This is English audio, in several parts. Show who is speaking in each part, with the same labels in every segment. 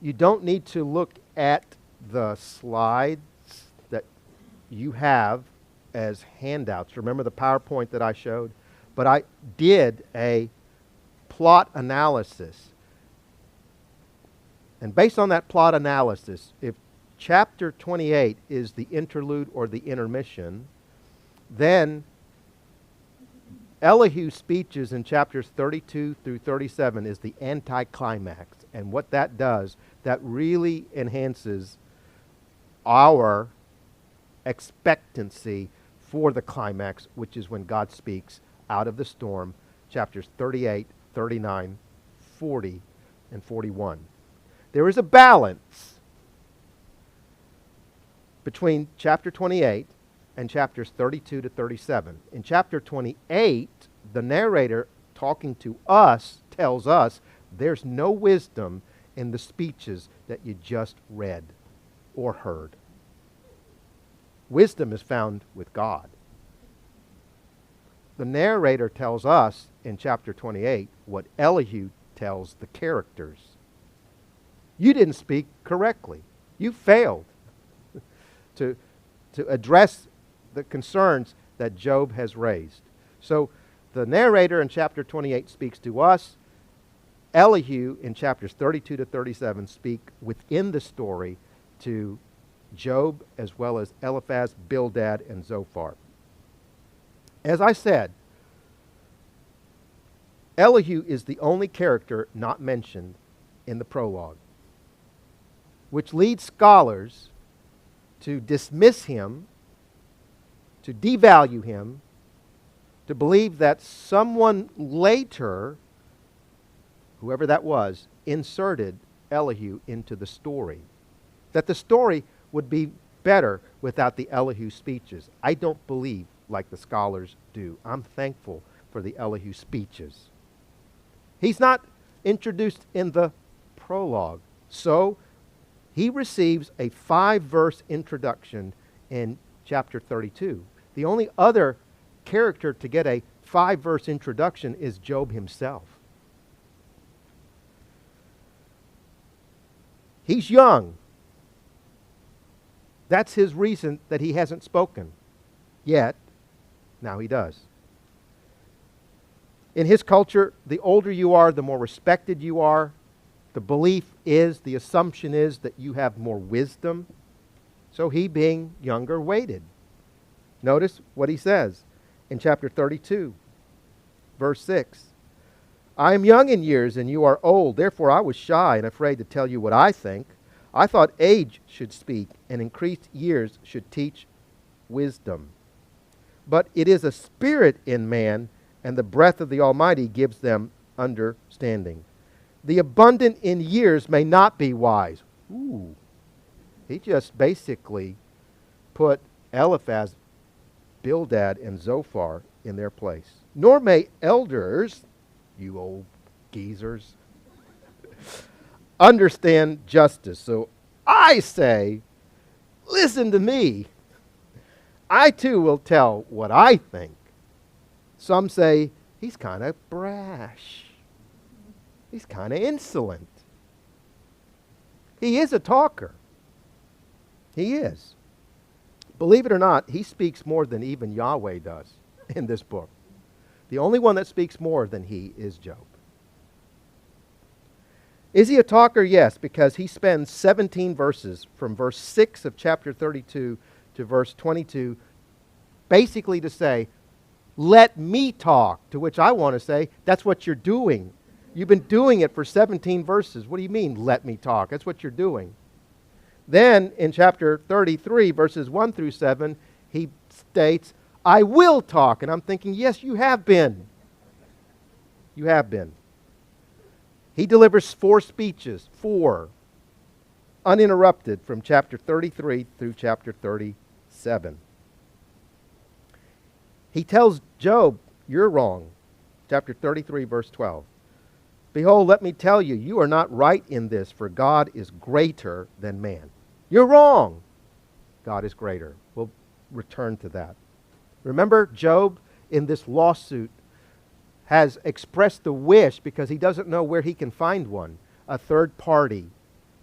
Speaker 1: You don't need to look at the slides that you have as handouts. Remember the PowerPoint that I showed? But I did a plot analysis. And based on that plot analysis, if chapter 28 is the interlude or the intermission, then Elihu's speeches in chapters 32 through 37 is the anticlimax. And what that does, that really enhances our expectancy for the climax, which is when God speaks out of the storm, chapters 38, 39, 40, and 41. There is a balance between chapter 28 and chapters 32 to 37. In chapter 28, the narrator talking to us tells us there's no wisdom in the speeches that you just read or heard. Wisdom is found with God. The narrator tells us in chapter 28 what Elihu tells the characters. You didn't speak correctly. You failed to address the concerns that Job has raised. So the narrator in chapter 28 speaks to us. Elihu in chapters 32 to 37 speak within the story to Job as well as Eliphaz, Bildad, and Zophar. As I said, Elihu is the only character not mentioned in the prologue, which leads scholars to dismiss him, to devalue him, to believe that someone later, whoever that was, inserted Elihu into the story. That the story would be better without the Elihu speeches. I don't believe like the scholars do. I'm thankful for the Elihu speeches. He's not introduced in the prologue, so he receives a 5-verse introduction in chapter 32. The only other character to get a 5-verse introduction is Job himself. He's young. That's his reason that he hasn't spoken yet. Now he does. In his culture, the older you are, the more respected you are. The belief is, the assumption is that you have more wisdom. So he, being younger, waited. Notice what he says in chapter 32, verse 6. I am young in years and you are old. Therefore I was shy and afraid to tell you what I think. I thought age should speak and increased years should teach wisdom. But it is a spirit in man, and the breath of the Almighty gives them understanding. The abundant in years may not be wise. Ooh. He just basically put Eliphaz, Bildad, and Zophar in their place. Nor may elders, you old geezers, understand justice. So I say, listen to me. I too will tell what I think. Some say, he's kind of brash. He's kind of insolent. He is a talker. He is. Believe it or not, he speaks more than even Yahweh does in this book. The only one that speaks more than he is Job. Is he a talker? Yes, because he spends 17 verses from verse 6 of chapter 32 to verse 22 basically to say, let me talk, to which I want to say, that's what you're doing. You've been doing it for 17 verses. What do you mean, let me talk? That's what you're doing. Then in chapter 33, verses 1 through 7, he states, I will talk. And I'm thinking, yes, you have been. You have been. He delivers 4 speeches, 4, uninterrupted from chapter 33 through chapter 37. He tells Job, you're wrong. Chapter 33, verse 12. Behold, let me tell you, you are not right in this, for God is greater than man. You're wrong. God is greater. We'll return to that. Remember, Job in this lawsuit has expressed the wish, because he doesn't know where he can find one, a third party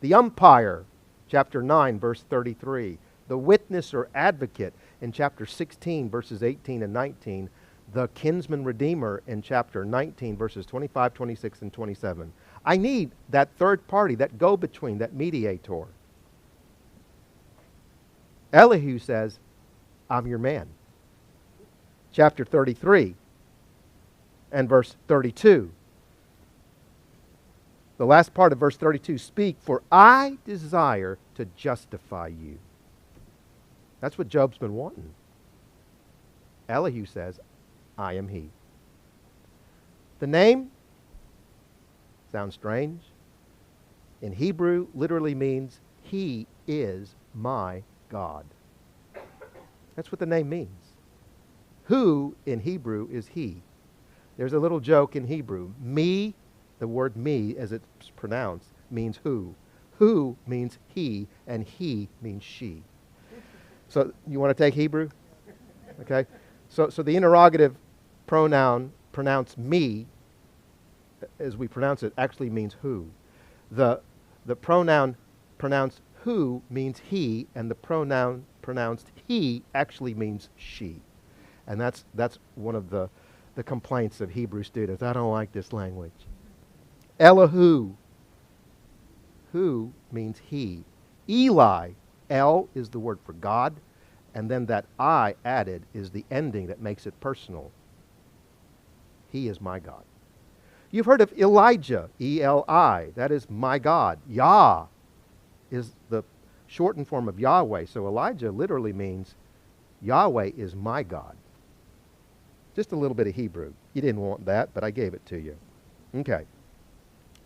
Speaker 1: The umpire, chapter 9, verse 33. The witness or advocate in chapter 16, verses 18 and 19. The kinsman redeemer in chapter 19, verses 25, 26, and 27. I need that third party, that go-between, that mediator. Elihu says, I'm your man. Chapter 33 and verse 32. The last part of verse 32, speak, for I desire to justify you. That's what Job's been wanting. Elihu says, I am he. The name sounds strange. In Hebrew, literally means, he is my God. That's what the name means. Who in Hebrew is he. There's a little joke in Hebrew. Me, the word me as it's pronounced, means who. Who means he, and he means she. So you want to take Hebrew? Okay. So the interrogative pronoun pronounced me, as we pronounce it, actually means who. The pronoun pronounced who means he, and the pronoun pronounced he actually means she. And that's one of the complaints of Hebrew students. I don't like this language. Elihu. Who means he. Eli. El is the word for God. And then that I added is the ending that makes it personal. He is my God. You've heard of Elijah. E-L-I. That is my God. Yah is the shortened form of Yahweh. So Elijah literally means Yahweh is my God. Just a little bit of Hebrew. You didn't want that, but I gave it to you. Okay.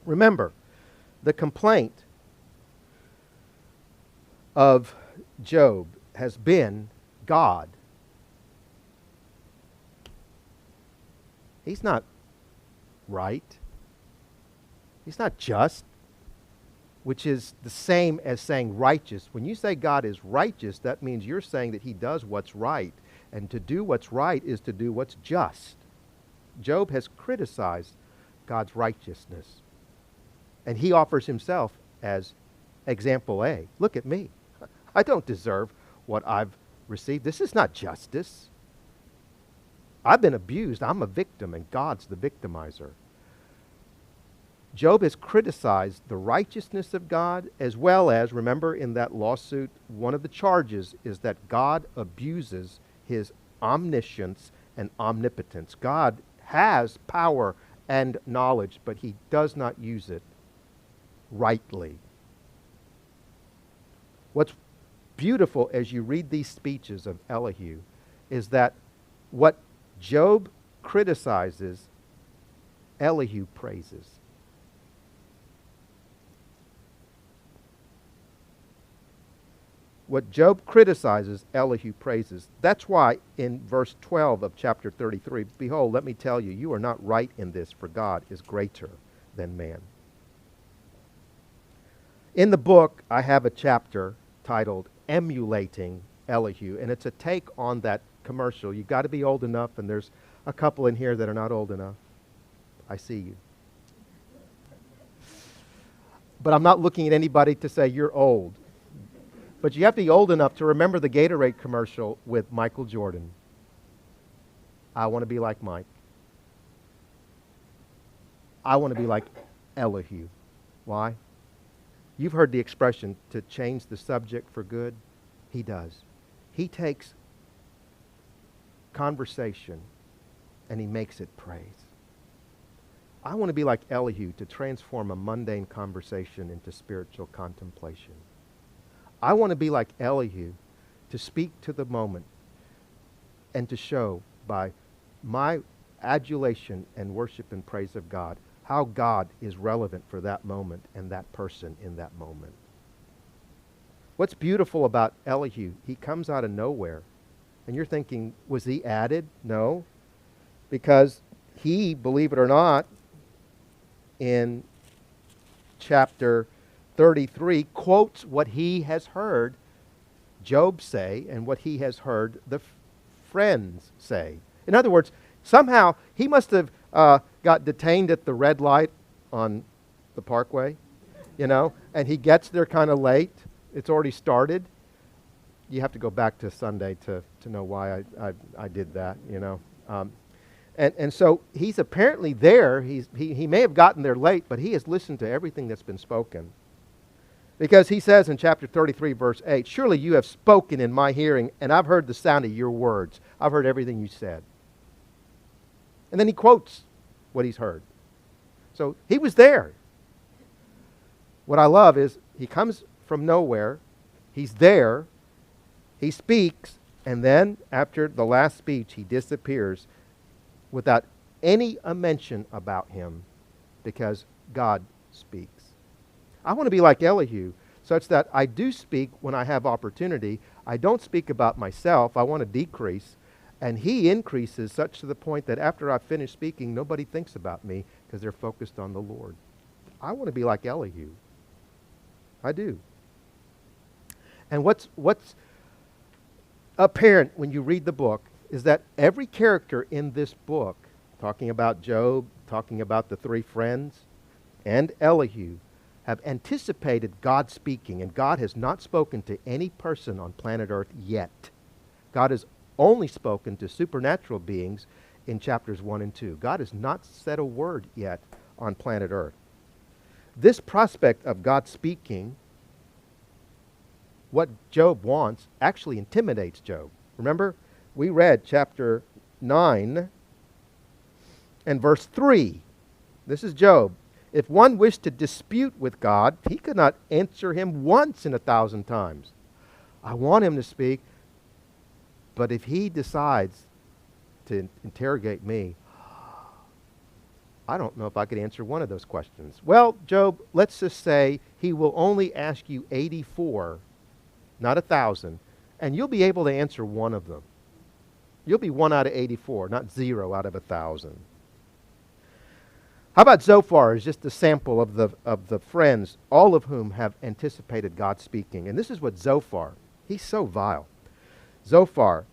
Speaker 1: Remember, the complaint of Job has been God. He's not right. He's not just, which is the same as saying righteous. When you say God is righteous, that means you're saying that he does what's right. And to do what's right is to do what's just. Job has criticized God's righteousness. And he offers himself as example A. Look at me. I don't deserve what I've received. This is not justice. I've been abused. I'm a victim, and God's the victimizer. Job has criticized the righteousness of God, as well as, remember in that lawsuit, one of the charges is that God abuses his omniscience and omnipotence. God has power and knowledge, but he does not use it rightly. What's beautiful as you read these speeches of Elihu is that what Job criticizes, Elihu praises. What Job criticizes, Elihu praises. That's why in verse 12 of chapter 33, behold, let me tell you, you are not right in this, for God is greater than man. In the book, I have a chapter titled Emulating Elihu, and it's a take on that commercial. You've got to be old enough, and there's a couple in here that are not old enough. I see you. But I'm not looking at anybody to say you're old. But you have to be old enough to remember the Gatorade commercial with Michael Jordan. I want to be like Mike. I want to be like Elihu. Why? You've heard the expression, to change the subject for good. He does. He takes conversation and he makes it praise. I want to be like Elihu, to transform a mundane conversation into spiritual contemplation. I want to be like Elihu, to speak to the moment and to show by my adulation and worship and praise of God how God is relevant for that moment and that person in that moment. What's beautiful about Elihu, he comes out of nowhere. And you're thinking, was he added? No. Because he, believe it or not, in chapter 33, quotes what he has heard Job say and what he has heard the friends say. In other words, somehow he must have got detained at the red light on the Parkway, and he gets there kind of late. It's already started. You have to go back to Sunday to know why I did that, And so he's apparently there. He may have gotten there late, but he has listened to everything that's been spoken. Because he says in chapter 33, verse 8, surely you have spoken in my hearing, and I've heard the sound of your words. I've heard everything you said. And then he quotes what he's heard. So he was there. What I love is he comes from nowhere. He's there. He speaks. And then after the last speech, he disappears without any mention about him because God speaks. I want to be like Elihu, such that I do speak when I have opportunity. I don't speak about myself. I want to decrease. And he increases such to the point that after I've finished speaking, nobody thinks about me because they're focused on the Lord. I want to be like Elihu. I do. And what's apparent when you read the book is that every character in this book, talking about Job, talking about the three friends, and Elihu, have anticipated God speaking, and God has not spoken to any person on planet Earth yet. God has only spoken to supernatural beings in chapters 1 and 2. God has not said a word yet on planet Earth. This prospect of God speaking, what Job wants, actually intimidates Job. Remember, we read chapter 9 and verse 3. This is Job. If one wished to dispute with God, he could not answer him once in 1,000 times. I want him to speak, but if he decides to interrogate me, I don't know if I could answer one of those questions. Well, Job, let's just say he will only ask you 84, not 1,000, and you'll be able to answer one of them. You'll be 1 out of 84, not 0 out of 1,000. How about Zophar as just a sample of the friends, all of whom have anticipated God speaking? And this is what Zophar, he's so vile. Zophar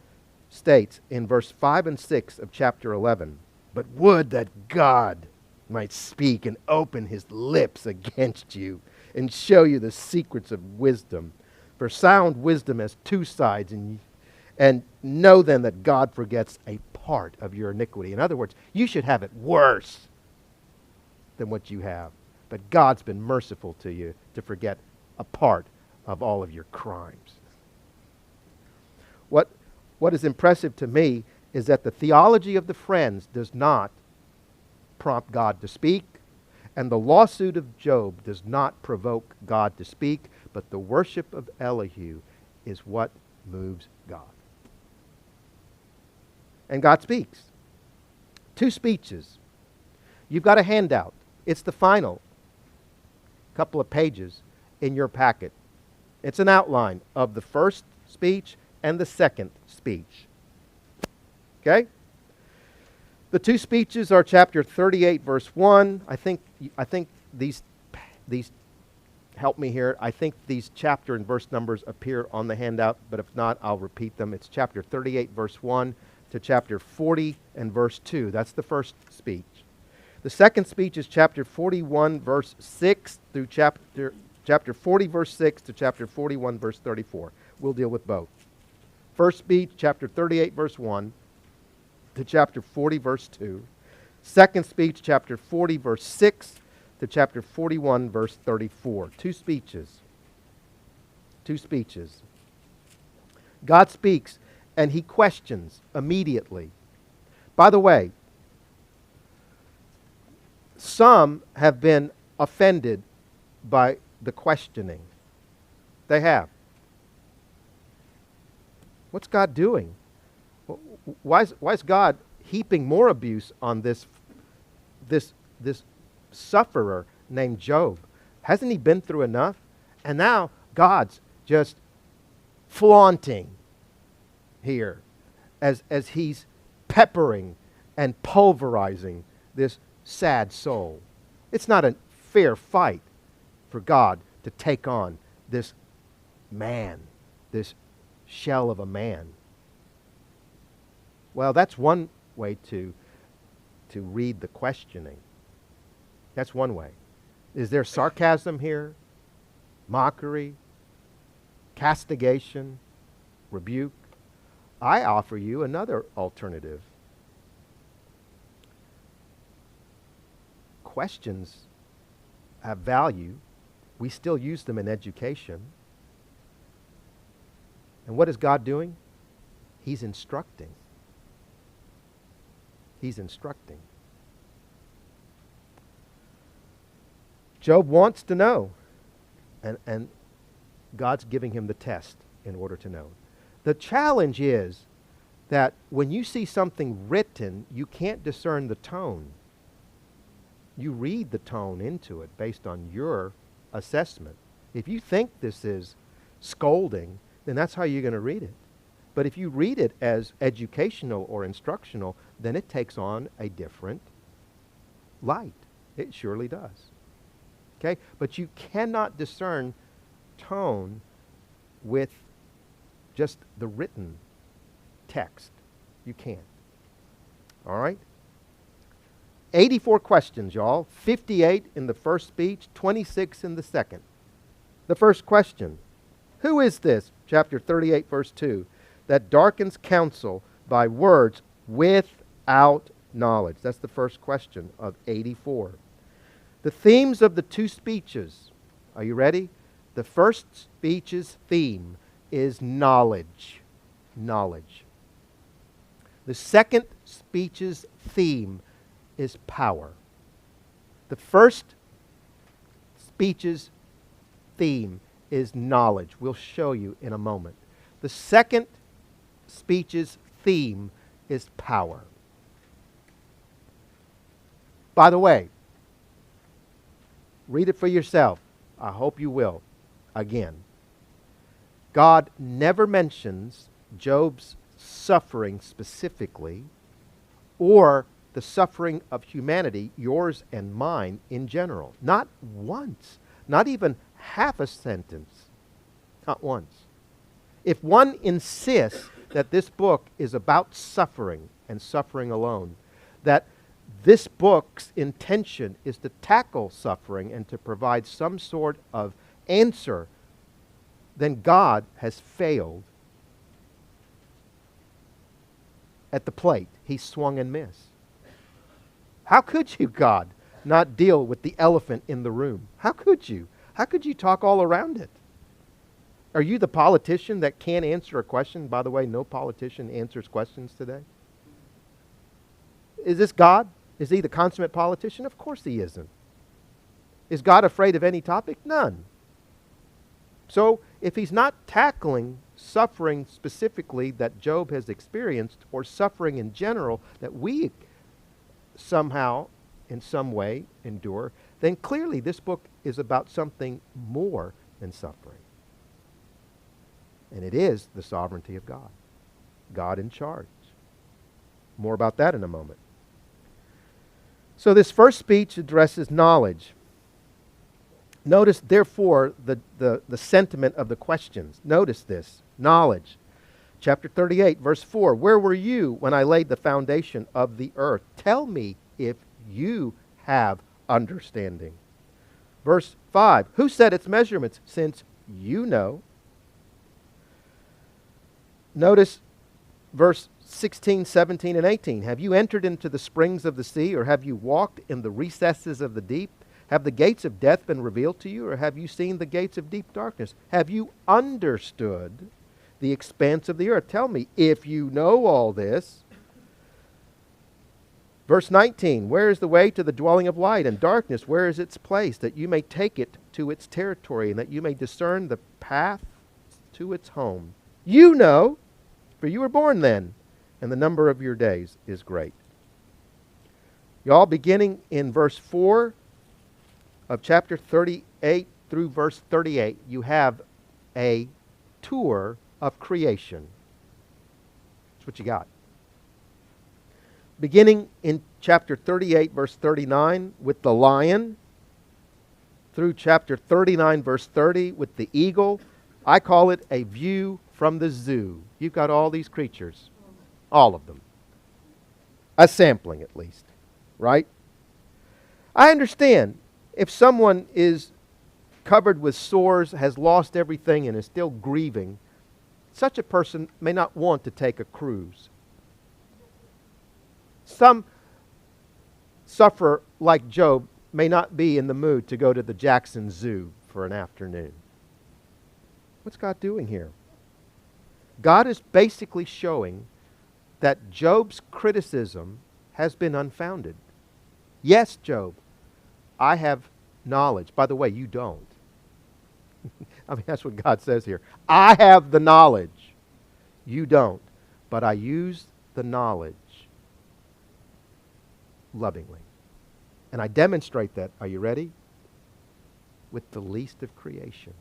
Speaker 1: states in verse 5 and 6 of chapter 11, but would that God might speak and open his lips against you and show you the secrets of wisdom. For sound wisdom has two sides, and know then that God forgets a part of your iniquity. In other words, you should have it worse than what you have. But God's been merciful to you to forget a part of all of your crimes. What is impressive to me is that the theology of the friends does not prompt God to speak, and the lawsuit of Job does not provoke God to speak, but the worship of Elihu is what moves God. And God speaks. 2 speeches. You've got a handout. It's the final couple of pages in your packet. It's an outline of the first speech and the second speech. Okay? The 2 speeches are chapter 38, verse 1. I think these help me here. I think these chapter and verse numbers appear on the handout, but if not, I'll repeat them. It's chapter 38, verse 1 to chapter 40 and verse 2. That's the first speech. The second speech is chapter 41, verse 6 through chapter 40, verse 6 to chapter 41, verse 34. We'll deal with both. First speech, chapter 38, verse 1 to chapter 40, verse 2. Second speech, chapter 40, verse 6 to chapter 41, verse 34. 2 speeches. 2 speeches. God speaks, and he questions immediately. By the way, some have been offended by the questioning. They have. What's God doing? Why is God heaping more abuse on this sufferer named Job? Hasn't he been through enough? And now God's just flaunting here as he's peppering and pulverizing this sad soul. It's not a fair fight for God to take on this man, this shell of a man. Well, that's one way to read the questioning. That's one way. Is there sarcasm here? Mockery? Castigation? Rebuke? I offer you another alternative. Questions have value. We still use them in education. And what is God doing? He's instructing. He's instructing. Job wants to know, and God's giving him the test in order to know. The challenge is that when you see something written, you can't discern the tone. You read the tone into it based on your assessment. If you think this is scolding, then that's how you're going to read it. But if you read it as educational or instructional, then it takes on a different light. It surely does. Okay? But you cannot discern tone with just the written text. You can't. All right? 84 questions, y'all. 58 in the first speech, 26 in the second. The first question, who is this, chapter 38, verse 2, that darkens counsel by words without knowledge? That's the first question of 84. The themes of the two speeches. Are you ready? The first speech's theme is knowledge. Knowledge. The second speech's theme is power. The first speech's theme is knowledge. We'll show you in a moment. The second speech's theme is power. By the way, read it for yourself. I hope you will. Again, God never mentions Job's suffering specifically, or the suffering of humanity, yours and mine in general. Not once. Not even half a sentence. Not once. If one insists that this book is about suffering and suffering alone, that this book's intention is to tackle suffering and to provide some sort of answer, then God has failed at the plate. He swung and missed. How could you, God, not deal with the elephant in the room? How could you? How could you talk all around it? Are you the politician that can't answer a question? By the way, no politician answers questions today. Is this God? Is he the consummate politician? Of course he isn't. Is God afraid of any topic? None. So if he's not tackling suffering specifically that Job has experienced, or suffering in general that we somehow, in some way, endure, then clearly this book is about something more than suffering. And it is the sovereignty of God. God in charge. More about that in a moment. So this first speech addresses knowledge. Notice, therefore, the sentiment of the questions. Notice this. Knowledge. Chapter 38, verse 4. Where were you when I laid the foundation of the earth? Tell me if you have understanding. Verse 5. Who set its measurements, since you know? Notice verse 16, 17, and 18. Have you entered into the springs of the sea, or have you walked in the recesses of the deep? Have the gates of death been revealed to you, or have you seen the gates of deep darkness? Have you understood the expanse of the earth? Tell me, if you know all this. Verse 19, where is the way to the dwelling of light, and darkness, where is its place, that you may take it to its territory, and that you may discern the path to its home? You know, for you were born then, and the number of your days is great. Y'all, beginning in verse 4 of chapter 38 through verse 38, you have a tour of creation. That's what you got. Beginning in chapter 38, verse 39, with the lion, through chapter 39, verse 30, with the eagle. I call it a view from the zoo. You've got all these creatures, all of them. A sampling, at least, right? I understand. If someone is covered with sores, has lost everything, and is still grieving, such a person may not want to take a cruise. Some sufferer like Job may not be in the mood to go to the Jackson Zoo for an afternoon. What's God doing here? God is basically showing that Job's criticism has been unfounded. Yes, Job, I have knowledge. By the way, you don't. I mean, that's what God says here. I have the knowledge. You don't. But I use the knowledge lovingly. And I demonstrate that, are you ready? With the least of creation.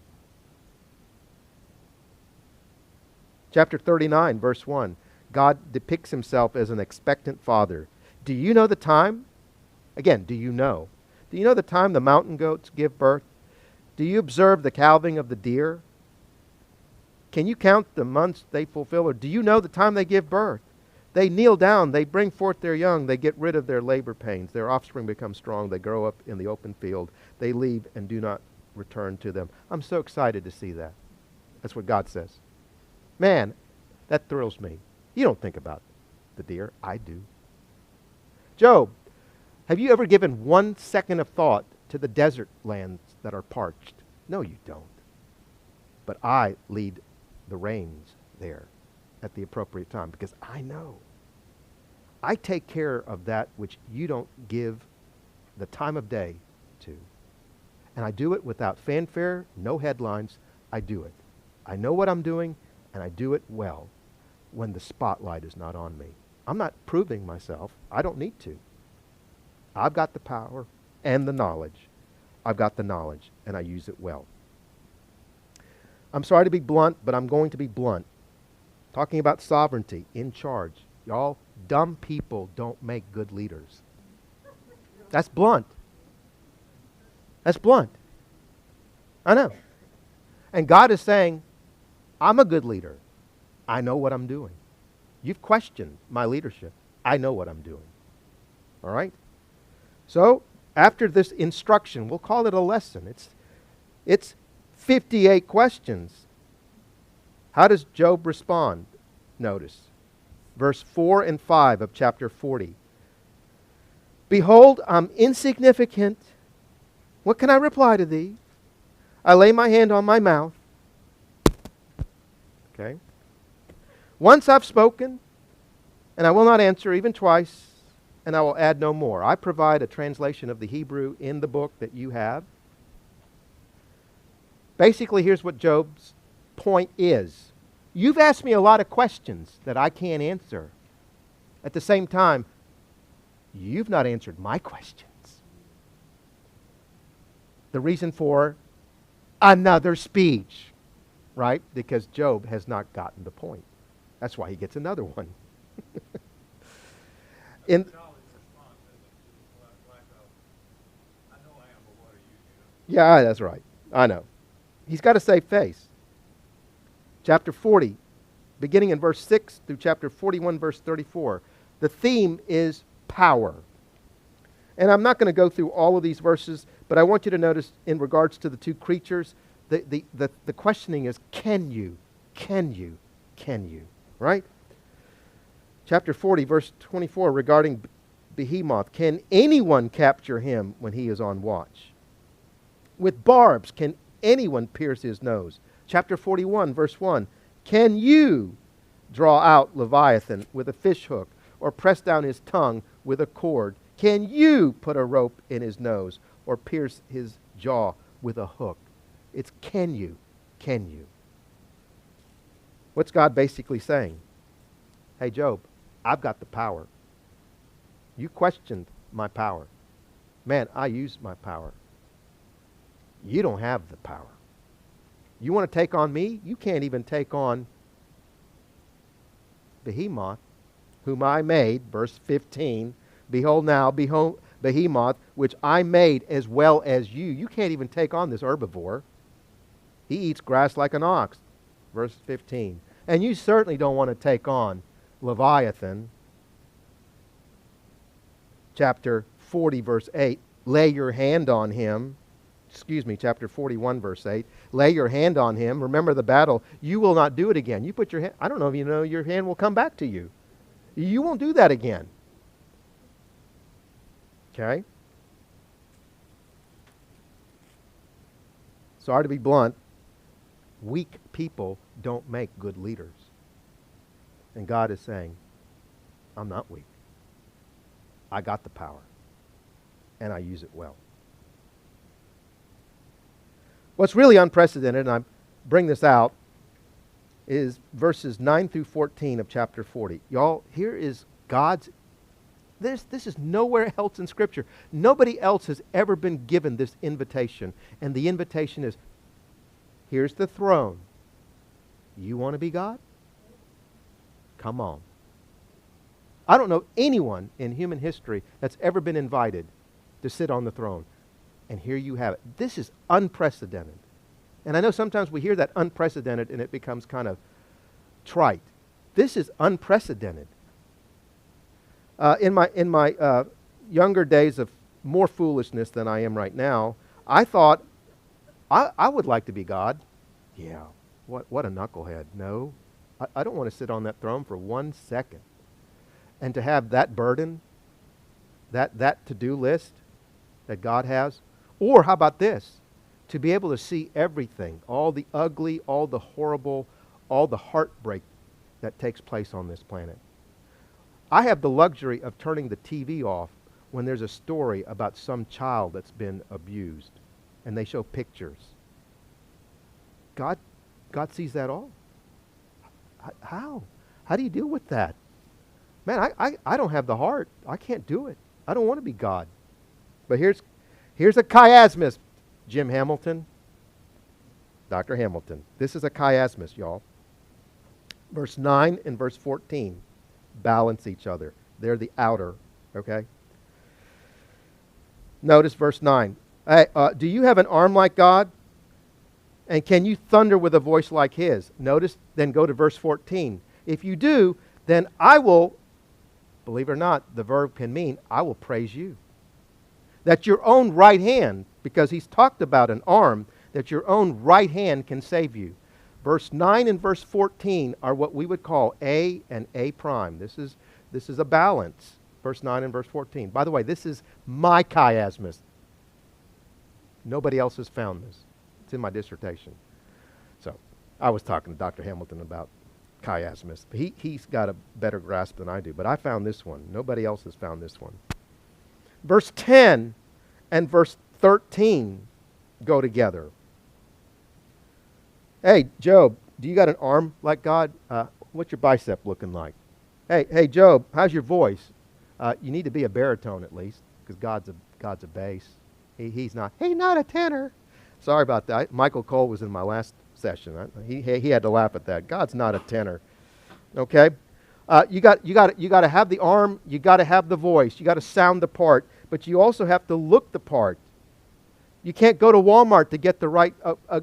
Speaker 1: Chapter 39, verse 1. God depicts himself as an expectant father. Do you know the time? Again, do you know? Do you know the time the mountain goats give birth? Do you observe the calving of the deer? Can you count the months they fulfill? Or do you know the time they give birth? They kneel down, they bring forth their young, they get rid of their labor pains. Their offspring become strong, they grow up in the open field. They leave and do not return to them. I'm so excited to see that. That's what God says. Man, that thrills me. You don't think about the deer. I do. Job, have you ever given 1 second of thought to the desert lands that are parched? No, you don't. But I lead the rains there at the appropriate time because I know. I take care of that which you don't give the time of day to. And I do it without fanfare, no headlines. I do it. I know what I'm doing, and I do it well when the spotlight is not on me. I'm not proving myself. I don't need to. I've got the power and the knowledge. I've got the knowledge, and I use it well. I'm sorry to be blunt, but I'm going to be blunt. Talking about sovereignty, in charge. Y'all, dumb people don't make good leaders. That's blunt. That's blunt. I know. And God is saying, I'm a good leader. I know what I'm doing. You've questioned my leadership. I know what I'm doing. All right? So, after this instruction, we'll call it a lesson. It's 58 questions. How does Job respond? Notice. Verse 4 and 5 of chapter 40. Behold, I'm insignificant. What can I reply to thee? I lay my hand on my mouth. Okay. Once I've spoken, and I will not answer even twice, and I will add no more. I provide a translation of the Hebrew in the book that you have. Basically, here's what Job's point is. You've asked me a lot of questions that I can't answer. At the same time, you've not answered my questions. The reason for another speech, right? Because Job has not gotten the point. That's why he gets another one. Yeah, that's right. I know. He's got to save face. Chapter 40, beginning in verse 6 through chapter 41, verse 34. The theme is power. And I'm not going to go through all of these verses, but I want you to notice in regards to the two creatures, the questioning is, can you? Can you? Can you? Right? Chapter 40, verse 24, regarding Behemoth. Can anyone capture him when he is on watch? With barbs, can anyone pierce his nose? Chapter 41, verse 1. Can you draw out Leviathan with a fish hook or press down his tongue with a cord? Can you put a rope in his nose or pierce his jaw with a hook? It's can you? Can you? What's God basically saying? Hey, Job, I've got the power. You questioned my power. Man, I use my power. You don't have the power. You want to take on me? You can't even take on Behemoth, whom I made, verse 15. Behold now, behold Behemoth, which I made as well as you. You can't even take on this herbivore. He eats grass like an ox, verse 15. And you certainly don't want to take on Leviathan. Chapter 40, verse 8. lay your hand on him. Chapter 41, verse 8. Lay your hand on him. Remember the battle. You will not do it again. You put your hand, I don't know if you know, your hand will come back to you. You won't do that again. Okay? Sorry to be blunt. Weak people don't make good leaders. And God is saying, I'm not weak. I got the power. And I use it well. What's really unprecedented, and I bring this out, is verses 9 through 14 of chapter 40. Y'all, here is God's... This is nowhere else in Scripture. Nobody else has ever been given this invitation. And the invitation is, here's the throne. You want to be God? Come on. I don't know anyone in human history that's ever been invited to sit on the throne. And here you have it. This is unprecedented. And I know sometimes we hear that unprecedented and it becomes kind of trite. This is unprecedented. In my younger days of more foolishness than I am right now, I thought, I would like to be God. Yeah, what a knucklehead. No, I don't want to sit on that throne for 1 second. And to have that burden, that to-do list that God has. Or how about this? To be able to see everything, all the ugly, all the horrible, all the heartbreak that takes place on this planet. I have the luxury of turning the TV off when there's a story about some child that's been abused and they show pictures. God sees that all. How? How do you deal with that? Man, I don't have the heart. I can't do it. I don't want to be God. But here's a chiasmus, Jim Hamilton. Dr. Hamilton. This is a chiasmus, y'all. Verse 9 and verse 14 balance each other. They're the outer, okay? Notice verse 9. Hey, do you have an arm like God? And can you thunder with a voice like his? Notice, then go to verse 14. If you do, then I will, believe it or not, the verb can mean, I will praise you. That your own right hand, because he's talked about an arm, that your own right hand can save you. Verse 9 and verse 14 are what we would call A and A prime. This is a balance. Verse 9 and verse 14. By the way, this is my chiasmus. Nobody else has found this. It's in my dissertation. So, I was talking to Dr. Hamilton about chiasmus. He's got a better grasp than I do, but I found this one. Nobody else has found this one. Verse 10 and verse 13 go together. Hey, Job, do you got an arm like God? What's your bicep looking like? Hey, Job, how's your voice? You need to be a baritone at least, because God's a bass. He's not a tenor. Sorry about that. Michael Cole was in my last session. He had to laugh at that. God's not a tenor. Okay? You got to have the arm. You got to have the voice. You got to sound the part, but you also have to look the part. You can't go to Walmart to get the right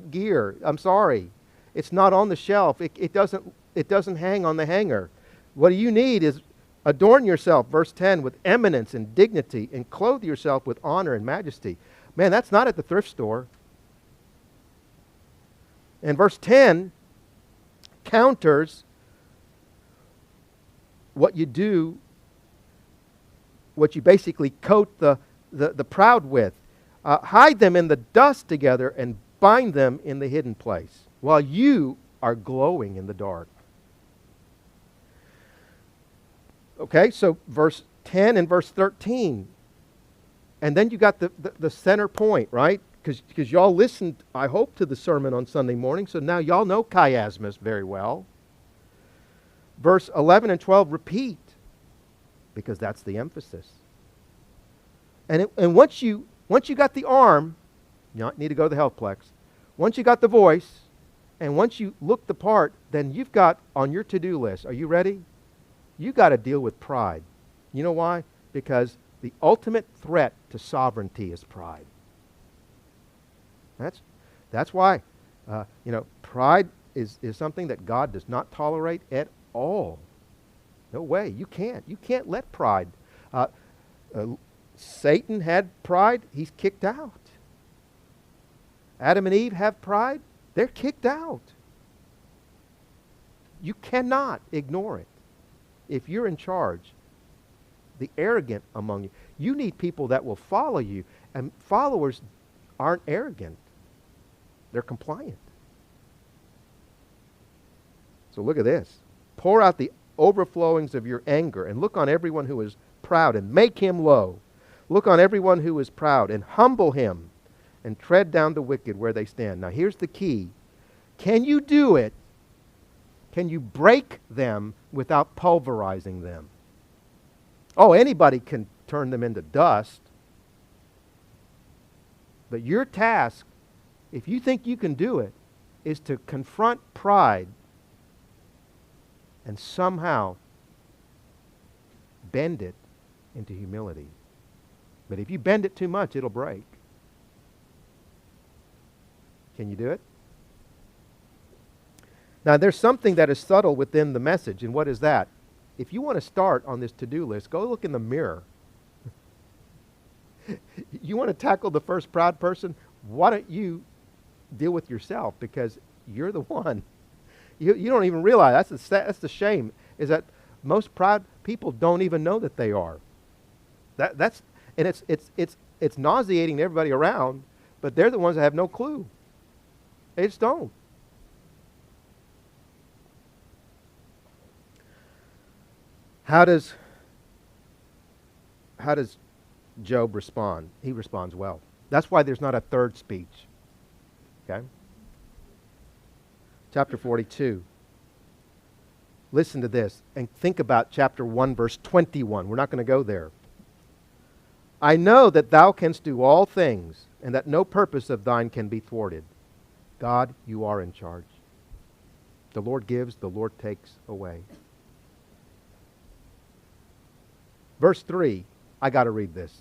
Speaker 1: gear. I'm sorry, it's not on the shelf. It doesn't hang on the hanger. What you need is adorn yourself, verse 10, with eminence and dignity, and clothe yourself with honor and majesty. Man, that's not at the thrift store. And verse 10 counters what you do, what you basically coat the proud with. Hide them in the dust together and bind them in the hidden place while you are glowing in the dark. Okay, so verse 10 and verse 13. And then you got the center point, right? Because y'all listened, I hope, to the sermon on Sunday morning, so now y'all know chiasmus very well. Verse 11 and 12 repeat, because that's the emphasis. And once you got the arm, you need to go to the health plex. Once you got the voice, and once you look the part, then you've got on your to-do list, are you ready? You got to deal with pride. You know why? Because the ultimate threat to sovereignty is pride. That's why. Pride is something that God does not tolerate at all. No way. You can't let pride. Satan had pride, he's kicked out. Adam and Eve have pride, they're kicked out. You cannot ignore it. If you're in charge, the arrogant among you, you need people that will follow you. And followers aren't arrogant. They're compliant. So look at this. Pour out the overflowings of your anger and look on everyone who is proud and make him low. Look on everyone who is proud and humble him and tread down the wicked where they stand. Now here's the key. Can you do it? Can you break them without pulverizing them? Oh, anybody can turn them into dust. But your task, if you think you can do it, is to confront pride and somehow bend it into humility. But if you bend it too much, it'll break. Can you do it? Now, there's something that is subtle within the message, and what is that? If you want to start on this to-do list, go look in the mirror. You want to tackle the first proud person? Why don't you deal with yourself? Because you're the one. You don't even realize, that's the shame, is that most proud people don't even know that they are. It's nauseating to everybody around, but they're the ones that have no clue. They just don't. How does Job respond? He responds well. That's why there's not a third speech. Okay? Chapter 42. Listen to this and think about chapter 1, verse 21. We're not going to go there. I know that thou canst do all things, and that no purpose of thine can be thwarted. God, you are in charge. The Lord gives, the Lord takes away. Verse 3, I got to read this.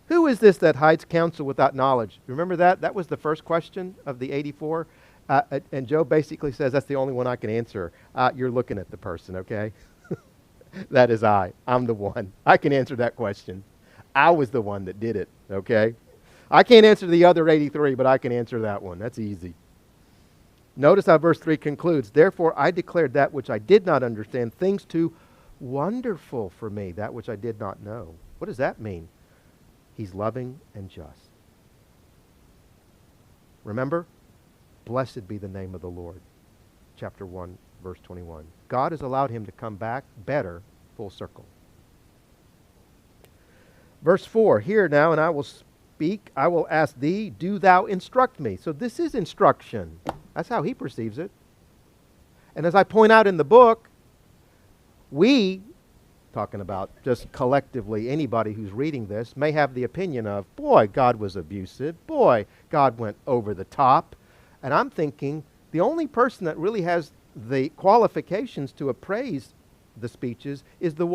Speaker 1: Who is this that hides counsel without knowledge? Remember that? That was the first question of the 84. And Job basically says, that's the only one I can answer. You're looking at the person, okay? That is I. I'm the one. I can answer that question. I was the one that did it, okay? I can't answer the other 83, but I can answer that one. That's easy. Notice how verse 3 concludes. Therefore I declared that which I did not understand, things too wonderful for me, that which I did not know. What does that mean? He's loving and just. Remember? Blessed be the name of the Lord. Chapter 1, verse 21. God has allowed him to come back better, full circle. Verse 4, hear now, and I will speak, I will ask thee, do thou instruct me. So this is instruction. That's how he perceives it. And as I point out in the book, we, talking about just collectively anybody who's reading this, may have the opinion of, boy, God was abusive. Boy, God went over the top. And I'm thinking the only person that really has the qualifications to appraise the speeches is the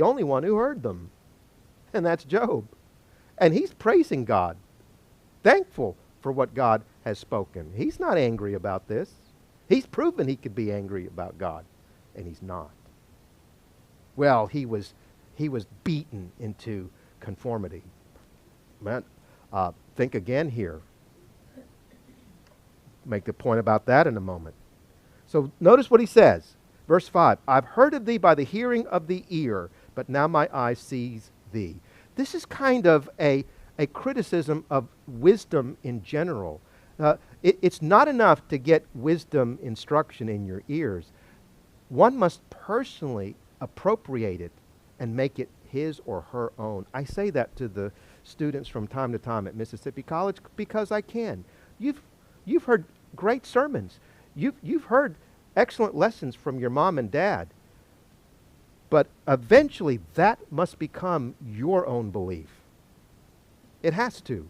Speaker 1: only one who heard them. And that's Job. And he's praising God, thankful for what God has spoken. He's not angry about this. He's proven he could be angry about God, and he's not. Well, he was beaten into conformity. Man, think again here. Make the point about that in a moment. So notice what he says. Verse 5, I've heard of thee by the hearing of the ear, but now my eye sees thee. This is kind of a criticism of wisdom in general. It's not enough to get wisdom instruction in your ears. One must personally appropriate it and make it his or her own. I say that to the students from time to time at Mississippi College because I can. You've heard great sermons. You've heard excellent lessons from your mom and dad. But eventually that must become your own belief. It has to.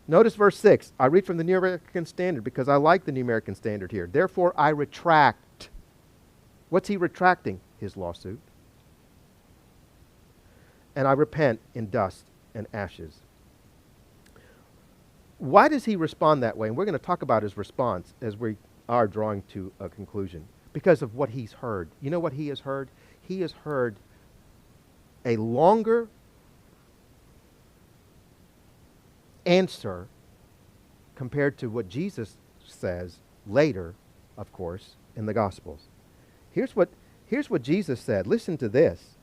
Speaker 1: Notice verse 6. I read from the New American Standard because I like the New American Standard here. Therefore I retract. What's he retracting? His lawsuit. And I repent in dust and ashes. Why does he respond that way? And we're going to talk about his response as we are drawing to a conclusion. Because of what he's heard. You know what he has heard? He has heard a longer answer compared to what Jesus says later, of course, in the Gospels. Here's what Jesus said. Listen to this.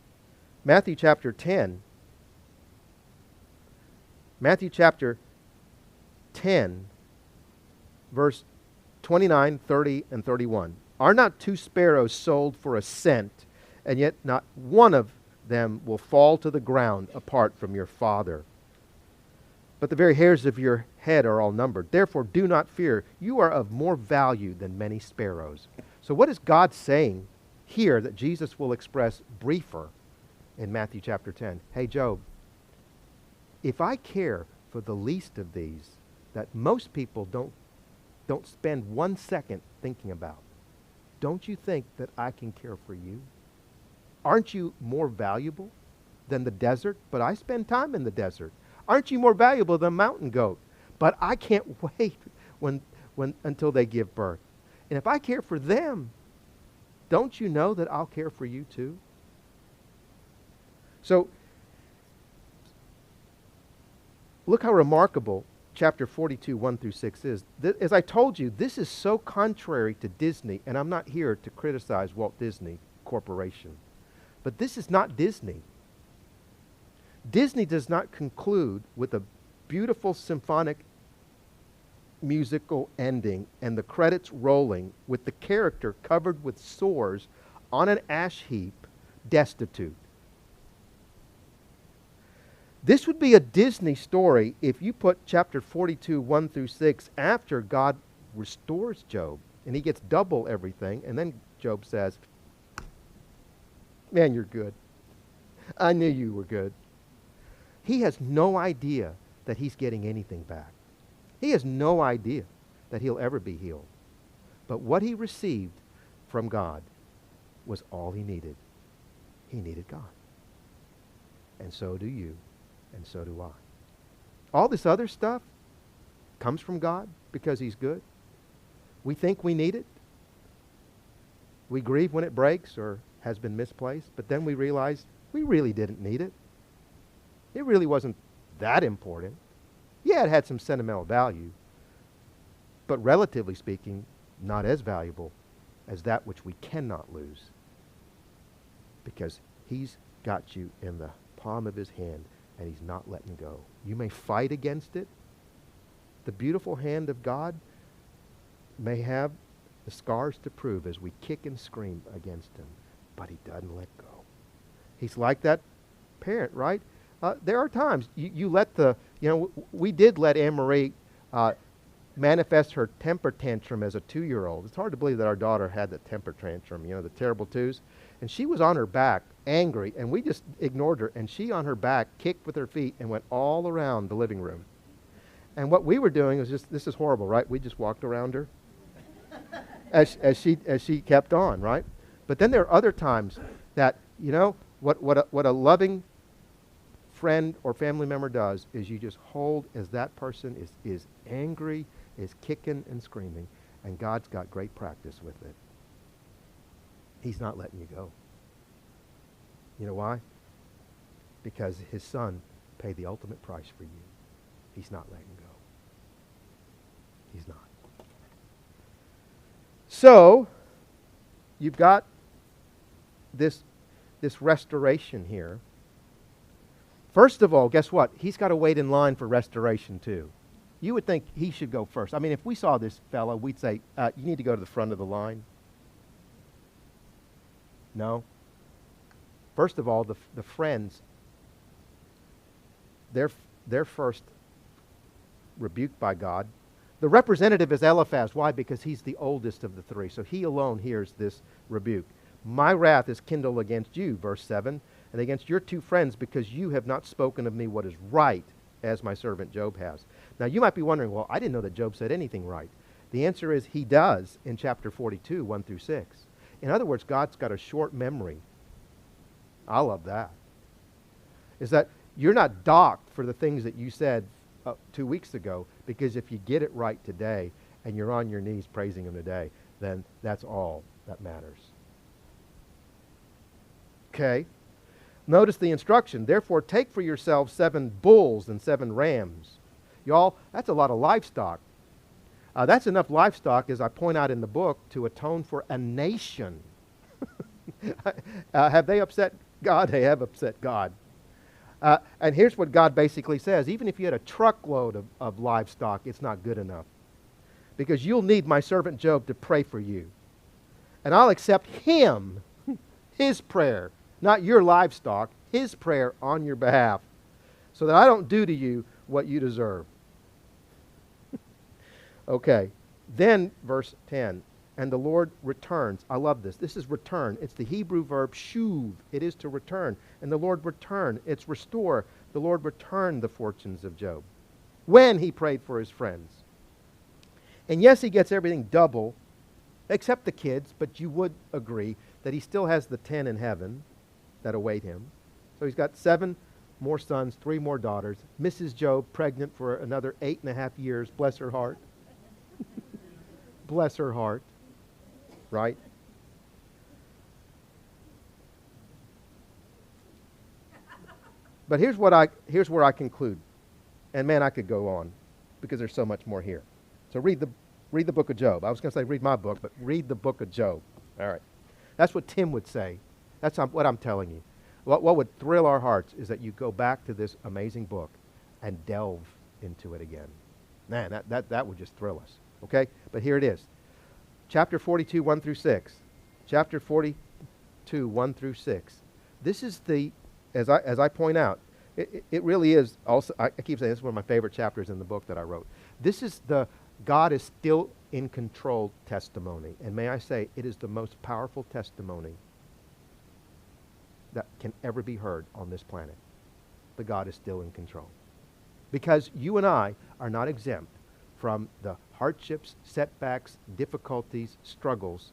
Speaker 1: Matthew chapter 10. Matthew chapter 10, verse 29, 30, and 31. Are not 2 sparrows sold for a cent, and yet not one of them will fall to the ground apart from your Father? But the very hairs of your head are all numbered. Therefore, do not fear. You are of more value than many sparrows. So what is God saying here that Jesus will express briefer in Matthew chapter 10? Hey, Job, if I care for the least of these that most people don't spend 1 second thinking about, don't you think that I can care for you? Aren't you more valuable than the desert? But I spend time in the desert. Aren't you more valuable than a mountain goat? But I can't wait until they give birth. And if I care for them, don't you know that I'll care for you too? So, look how remarkable chapter 42, 1 through 6 is. As I told you, this is so contrary to Disney, and I'm not here to criticize Walt Disney Corporation. But this is not Disney. Disney does not conclude with a beautiful symphonic musical ending and the credits rolling with the character covered with sores on an ash heap, destitute. This would be a Disney story if you put chapter 42, 1 through 6 after God restores Job and he gets double everything, and then Job says, man, you're good. I knew you were good. He has no idea that he's getting anything back. He has no idea that he'll ever be healed. But what he received from God was all he needed. He needed God. And so do you, and so do I. All this other stuff comes from God because he's good. We think we need it. We grieve when it breaks or has been misplaced, but then we realize we really didn't need it. It really wasn't that important. Yeah, it had some sentimental value, but relatively speaking, not as valuable as that which we cannot lose, because he's got you in the palm of his hand and he's not letting go. You may fight against it. The beautiful hand of God may have the scars to prove as we kick and scream against him, but he doesn't let go. He's like that parent, right? There are times you let we did let Anne-Marie manifest her temper tantrum as a 2-year-old. It's hard to believe that our daughter had the temper tantrum, the terrible twos. And she was on her back, angry, and we just ignored her. And she, on her back, kicked with her feet and went all around the living room. And what we were doing was just, this is horrible, right? We just walked around her as she kept on, right? But then there are other times that, what a loving friend or family member does is you just hold as that person is angry, is kicking and screaming, and God's got great practice with it. He's not letting you go. You know why? Because his son paid the ultimate price for you. He's not letting go. He's not. So, you've got this restoration here. First of all, guess what? He's got to wait in line for restoration too. You would think he should go first. I mean, if we saw this fellow, we'd say, you need to go to the front of the line. No. First of all, the friends, they're first rebuked by God. The representative is Eliphaz. Why? Because he's the oldest of the three. So he alone hears this rebuke. My wrath is kindled against you, verse 7, and against your 2 friends, because you have not spoken of me what is right, as my servant Job has. Now, you might be wondering, well, I didn't know that Job said anything right. The answer is he does in chapter 42, 1 through 6. In other words, God's got a short memory. I love that. Is that you're not docked for the things that you said 2 weeks ago, because if you get it right today and you're on your knees praising him today, then that's all that matters. Okay? Notice the instruction. Therefore, take for yourselves 7 bulls and 7 rams. Y'all, that's a lot of livestock. That's enough livestock, as I point out in the book, to atone for a nation. Have they upset God? They have upset God. And here's what God basically says. Even if you had a truckload of livestock, it's not good enough. Because you'll need my servant Job to pray for you. And I'll accept him, his prayer, not your livestock, his prayer on your behalf, so that I don't do to you what you deserve. Okay, then verse 10, and the Lord returns. I love this. This is return. It's the Hebrew verb shuv. It is to return. And the Lord return. It's restore. The Lord returned the fortunes of Job when he prayed for his friends. And yes, he gets everything double, except the kids, but you would agree that he still has the 10 in heaven that await him. So he's got 7 more sons, 3 more daughters. Mrs. Job pregnant for another 8.5 years. Bless her heart. Bless her heart. Right? But here's where I conclude. And man, I could go on because there's so much more here. So read the book of Job. I was going to say read my book, but read the book of Job. All right. That's what Tim would say. That's what I'm telling you. What would thrill our hearts is that you go back to this amazing book and delve into it again. Man, that would just thrill us. Okay? But here it is. Chapter 42, 1 through 6. Chapter 42, 1 through 6. This is as I point out, it really is also, I keep saying this is one of my favorite chapters in the book that I wrote. This is the God is still in control testimony. And may I say, it is the most powerful testimony that can ever be heard on this planet. The God is still in control. Because you and I are not exempt from the hardships, setbacks, difficulties, struggles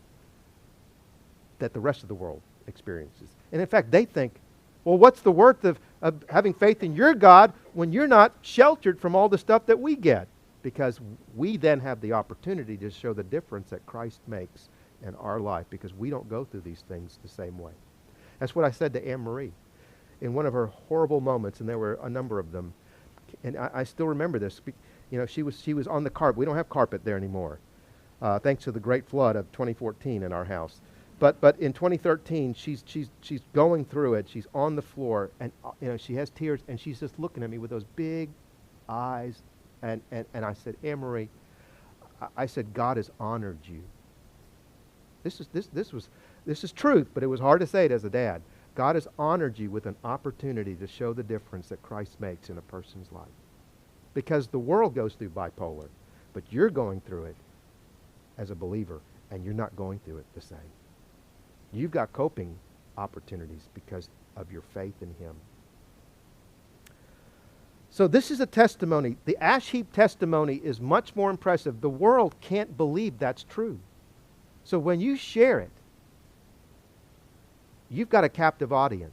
Speaker 1: that the rest of the world experiences. And in fact, they think, well, what's the worth of having faith in your God when you're not sheltered from all the stuff that we get? Because we then have the opportunity to show the difference that Christ makes in our life, because we don't go through these things the same way. That's what I said to Anne-Marie in one of her horrible moments, and there were a number of them. And I still remember this. You know, she was on the carpet. We don't have carpet there anymore, thanks to the great flood of 2014 in our house. But in 2013, she's going through it. She's on the floor, and she has tears, and she's just looking at me with those big eyes. And I said, Anne-Marie, I said, God has honored you. This is truth, but it was hard to say it as a dad. God has honored you with an opportunity to show the difference that Christ makes in a person's life. Because the world goes through bipolar, but you're going through it as a believer, and you're not going through it the same. You've got coping opportunities because of your faith in Him. So this is a testimony. The ash heap testimony is much more impressive. The world can't believe that's true. So when you share it, you've got a captive audience.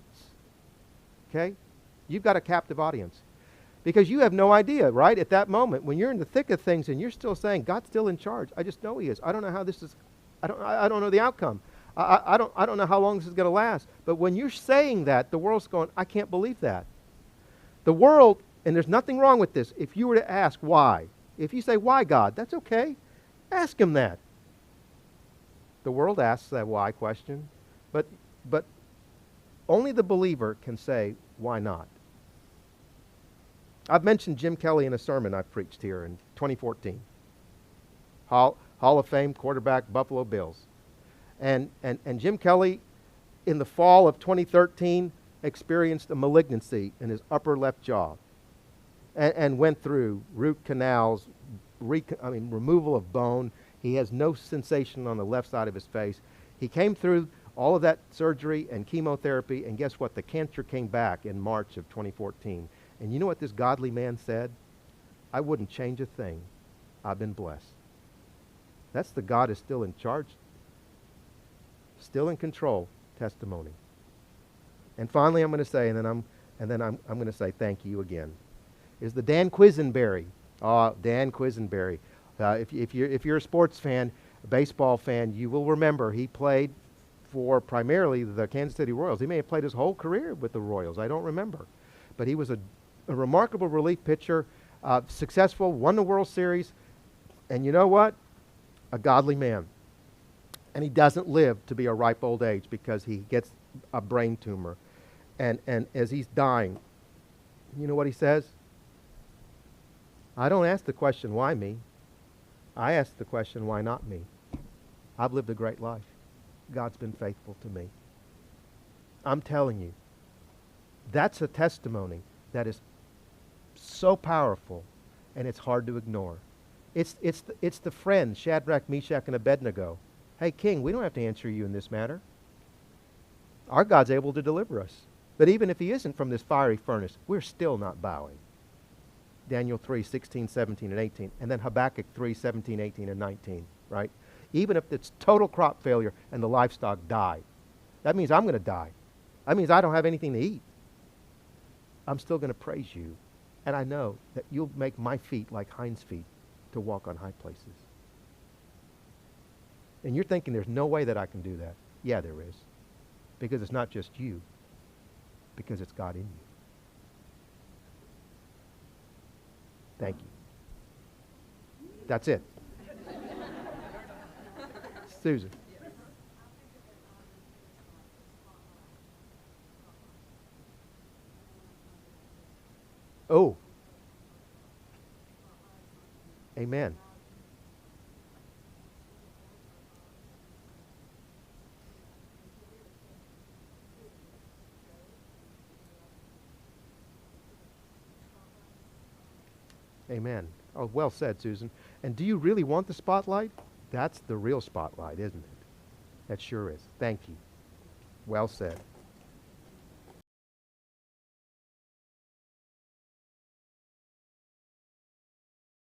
Speaker 1: Okay? You've got a captive audience. Because you have no idea, right? At that moment, when you're in the thick of things and you're still saying, God's still in charge. I just know He is. I don't know how this is, I don't know the outcome. I don't know how long this is going to last. But when you're saying that, the world's going, I can't believe that. The world, and there's nothing wrong with this, if you were to ask why, if you say, why God? That's okay. Ask Him that. The world asks that why question, but only the believer can say, why not? I've mentioned Jim Kelly in a sermon I preached here in 2014. Hall of Fame quarterback, Buffalo Bills. And Jim Kelly, in the fall of 2013, experienced a malignancy in his upper left jaw and went through root canals, removal of bone. He has no sensation on the left side of his face. He came through all of that surgery and chemotherapy, and guess what? The cancer came back in March of 2014. And you know what this godly man said? I wouldn't change a thing. I've been blessed. That's the God is still in charge, still in control testimony. And finally, I'm going to say, and then I'm going to say thank you again, is the Dan Quisenberry. Dan Quisenberry. If you're a sports fan, a baseball fan, you will remember he played for primarily the Kansas City Royals. He may have played his whole career with the Royals. I don't remember. But he was a remarkable relief pitcher, successful, won the World Series, and you know what? A godly man. And he doesn't live to be a ripe old age because he gets a brain tumor. And as he's dying, you know what he says? I don't ask the question, why me? I ask the question, why not me? I've lived a great life. God's been faithful to me. I'm telling you, that's a testimony that is so powerful, and it's hard to ignore. It's the friend, Shadrach, Meshach, and Abednego. Hey, king, we don't have to answer you in this matter. Our God's able to deliver us. But even if he isn't from this fiery furnace, we're still not bowing. Daniel 3, 16, 17, and 18. And then Habakkuk 3, 17, 18, and 19, right? Even if it's total crop failure and the livestock die, that means I'm going to die. That means I don't have anything to eat. I'm still going to praise you. And I know that you'll make my feet like hinds feet to walk on high places. And you're thinking there's no way that I can do that. Yeah, there is. Because it's not just you. Because it's God in you. Thank you. That's it. Susan. Oh. Amen. Amen. Oh, well said, Susan. And do you really want the spotlight? That's the real spotlight, isn't it? That sure is. Thank you. Well said.